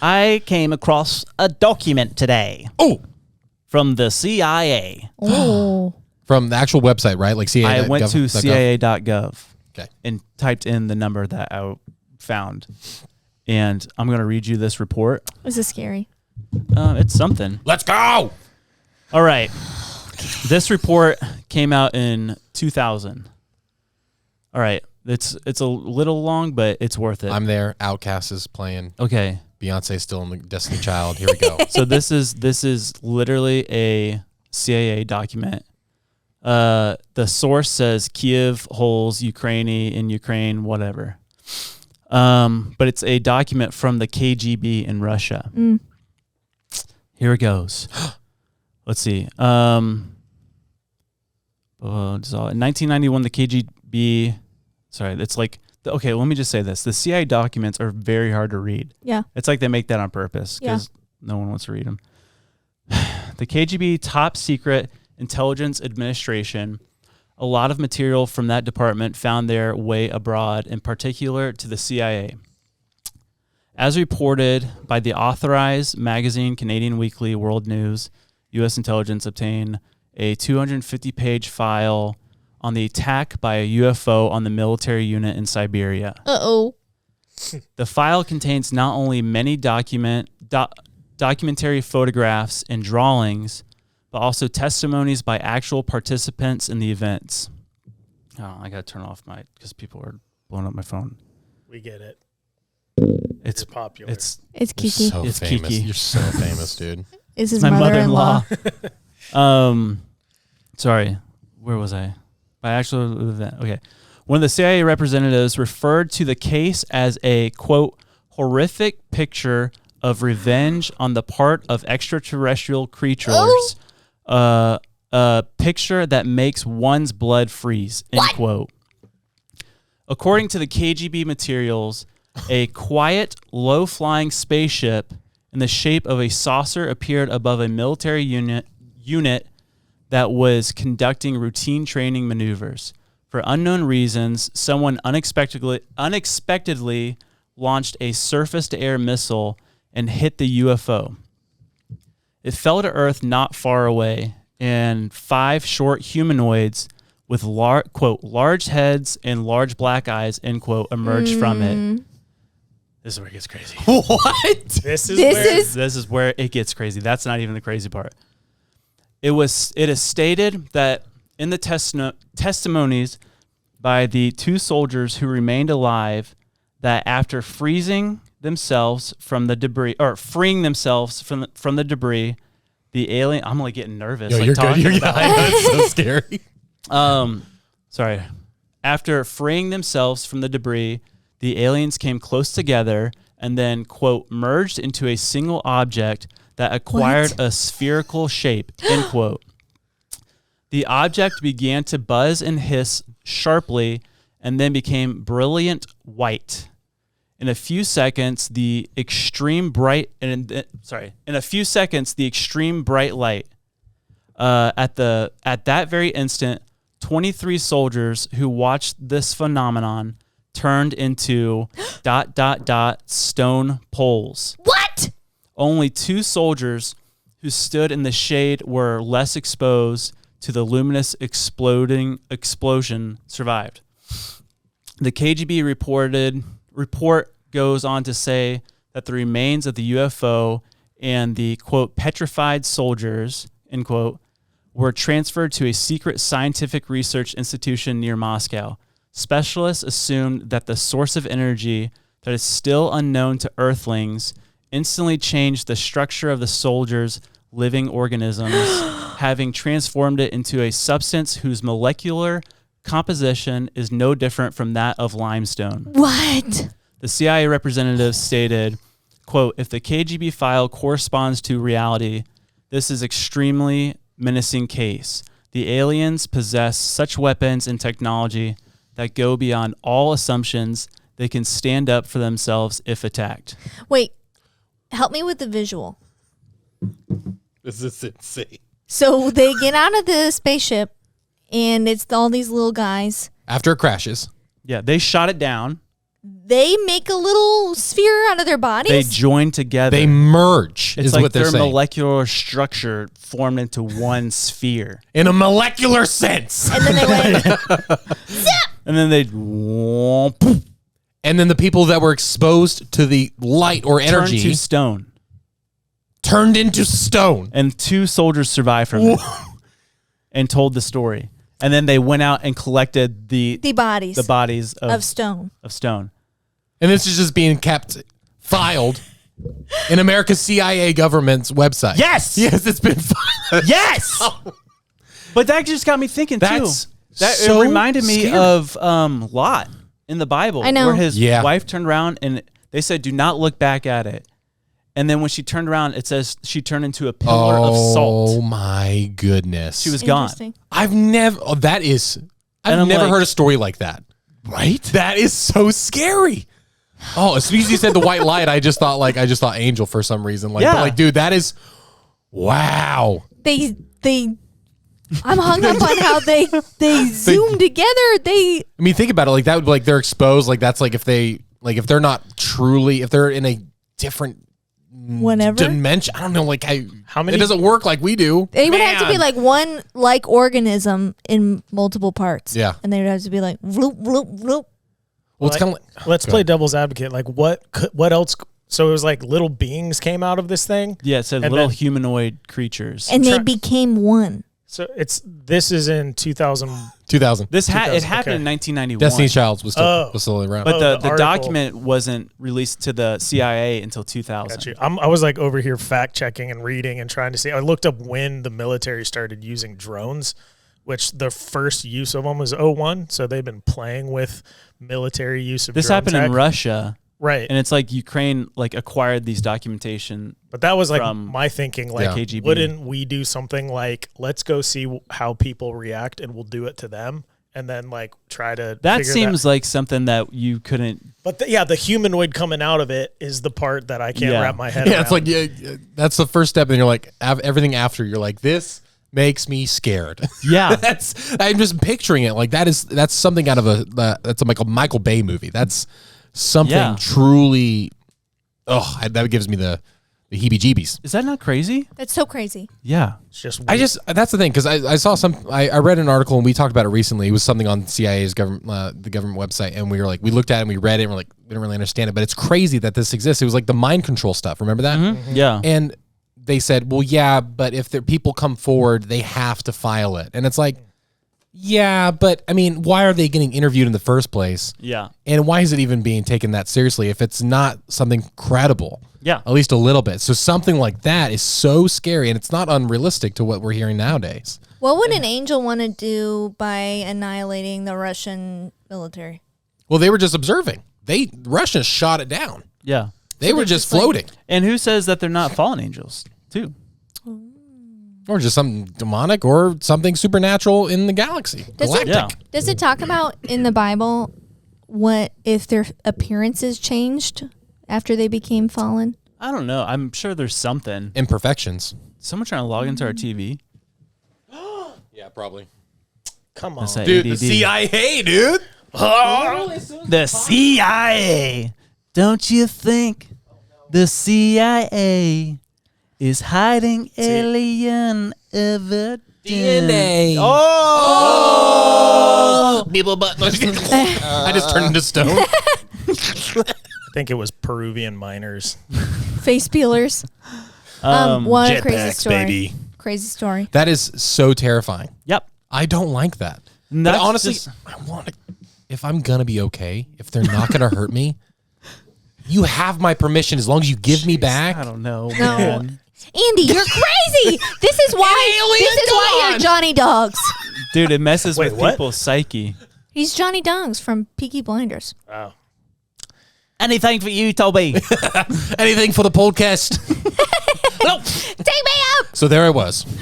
I came across a document today. Oh, from the CIA. Oh. From the actual website, right? Like CIA. I went to CIA.gov. Okay. And typed in the number that I found. And I'm going to read you this report. Is this scary? It's something. Let's go. All right. This report came out in 2000. All right. It's a little long, but it's worth it. I'm there. Outkast is playing. Okay. Beyonce's still in the Destiny Child. Here we go. So this is literally a CIA document. The source says Kiev holds Ukraine in Ukraine, whatever. But it's a document from the KGB in Russia. Mm. Here it goes. Let's see. In 1991, the KGB. Sorry, it's like. Okay, let me just say this. The CIA documents are very hard to read. Yeah. It's like they make that on purpose because no one wants to read them. The KGB Top Secret Intelligence Administration, a lot of material from that department found their way abroad, in particular to the CIA. As reported by the authorized magazine Canadian Weekly World News, U.S. intelligence obtained a 250-page file on the attack by a UFO on the military unit in Siberia. Uh-oh. The file contains not only many documentary photographs and drawings, but also testimonies by actual participants in the events. Oh, I got to turn off because people are blowing up my phone. We get it. It's You're popular. It's Kiki. So It's famous. Kiki. You're so famous, dude. Is his my mother-in-law. Sorry, where was I? By actual event. Okay. One of the CIA representatives referred to the case as a, quote, horrific picture of revenge on the part of extraterrestrial creatures. A picture that makes one's blood freeze, end quote. According to the KGB materials, a quiet, low-flying spaceship in the shape of a saucer appeared above a military unit that was conducting routine training maneuvers. For unknown reasons, someone unexpectedly launched a surface-to-air missile and hit the UFO. It fell to Earth not far away, and 5 short humanoids with quote, large heads and large black eyes, end quote, emerged from it. This is where it gets crazy. What? This is where it gets crazy. That's not even the crazy part. It is stated that in the testimonies by the 2 soldiers who remained alive, that after freeing themselves from the debris, the alien. I'm like getting nervous. Yo, like you're talking good. about I know, it's so scary. Sorry. After freeing themselves from the debris, the aliens came close together and then, quote, merged into a single object that acquired a spherical shape, end quote. The object began to buzz and hiss sharply and then became brilliant white. In a few seconds, the extreme bright light at that very instant, 23 soldiers who watched this phenomenon turned into ... stone poles. What? Only 2 soldiers who stood in the shade were less exposed to the luminous explosion survived. The KGB report goes on to say that the remains of the UFO and the, quote, petrified soldiers, end quote, were transferred to a secret scientific research institution near Moscow. Specialists assumed that the source of energy that is still unknown to Earthlings instantly changed the structure of the soldiers' living organisms, having transformed it into a substance whose molecular composition is no different from that of limestone. What? The CIA representative stated, quote, if the KGB file corresponds to reality, this is extremely menacing case. The aliens possess such weapons and technology that go beyond all assumptions. They can stand up for themselves if attacked. Wait, help me with the visual. This is insane. So they get out of the spaceship, and it's all these little guys. After it crashes. Yeah, they shot it down. they make a little sphere out of their bodies. They join together. They merge, it's is like what they're their saying. molecular structure formed into one sphere. In a molecular sense. and then they went, And then they poof, And then the people that were exposed to the light or turned energy to stone. turned into stone. And 2 soldiers survived from it and told the story. And then they went out and collected the bodies of stone. stone. And this is just being kept filed in America's CIA government's website. Yes! Yes, it's been filed. Yes! But that just got me thinking, That's too. That so it reminded me scary. of Lot in the Bible. I know. Where his Yeah. wife turned around and they said, do not look back at it. And then when she turned around, it says she turned into a pillar of Oh salt. my goodness. She was gone. Interesting. I've never, that is, I've And I'm never like- heard a story like that. Right? That is so scary. Oh, as soon as you said the white light, I just thought angel for some reason. Like, Yeah. but like, dude, that is, wow. They I'm hung up on how they zoom together. I mean, think about it. Like that would be like they're exposed. Like that's like if they're not truly, if they're in a different whatever. dimension. I don't know. Like How many- It doesn't work like we do. They would have to be Man. like one like organism in multiple parts. Yeah. And they would have to be like vloop, vloop, vloop. Well, it's kind of like Let's play devil's advocate. Like what else? So it was like little beings came out of this thing. Yeah, it said And little then- humanoid creatures. And they Try- became one. So this is in 2000. 2000. It 2000, happened okay. in 1991. Destiny's Child was Oh. still around. But Oh, the the article. document wasn't released to the CIA until 2000. Got you. I was like over here fact checking and reading and trying to see. I looked up when the military started using drones, which the first use of them was 01. So they've been playing with military use of This drone happened tech. in Russia, Right. and it's like Ukraine acquired these documentation. But that was like from my thinking. Like, Yeah. KGB. wouldn't we do something like, let's go see how people react and we'll do it to them? And then like try to That figure seems like something that you couldn't. But the humanoid coming out of it is the part that I can't Yeah. wrap my head yeah, around. it's like that's the first step, and you're like everything after. You're like, this makes me scared. Yeah, I'm just picturing it like that's something out of that's a Michael Bay movie. That's something Yeah. truly. Oh, that gives me the heebie-jeebies. is that not crazy? That's so crazy. Yeah, It's just That's the thing, because I saw I read an article and we talked about it recently. It was something on CIA's government, the government website, and we looked at it and we read it and we're like, we didn't really understand it, but it's crazy that this exists. It was like the mind control stuff. Remember that? yeah. And they said, well, yeah, but if people come forward, they have to file it. And it's like, yeah, but I mean, why are they getting interviewed in the first place? Yeah. And why is it even being taken that seriously if it's not something credible? Yeah. At least a little bit. So something like that is so scary, and it's not unrealistic to what we're hearing nowadays. What would an angel want to do by annihilating the Russian military? Well, they were just observing. Russians shot it down. Yeah. They were just floating. And who says that they're not fallen angels, too? Or just something demonic or something supernatural in the galaxy. Does it- Galactic. Yeah. Does it talk about in the Bible what if their appearances changed after they became fallen? I don't know. I'm sure there's something. Imperfections. Someone trying to log into our TV. Yeah, probably. come on. That's that Dude, the ADD. CIA, dude. The CIA. Don't you think the CIA is hiding alien evidence? DNA. Oh! People but I just turned into stone. I think it was Peruvian miners. Face peelers. One crazy story. Crazy story. That is so terrifying. Yep. I don't like that. And But that's honestly, just- I want to. If I'm gonna be okay, if they're not gonna hurt me, you have my permission as long as you give me back. I don't know, No. man. Andy, you're crazy. This is why you're Johnny Dogs. Dude, it messes Wait, with what? people's psyche. He's Johnny Dogs from Peaky Blinders. Wow. Anything for you, Toby. Anything for the podcast. Take me out. So there I was.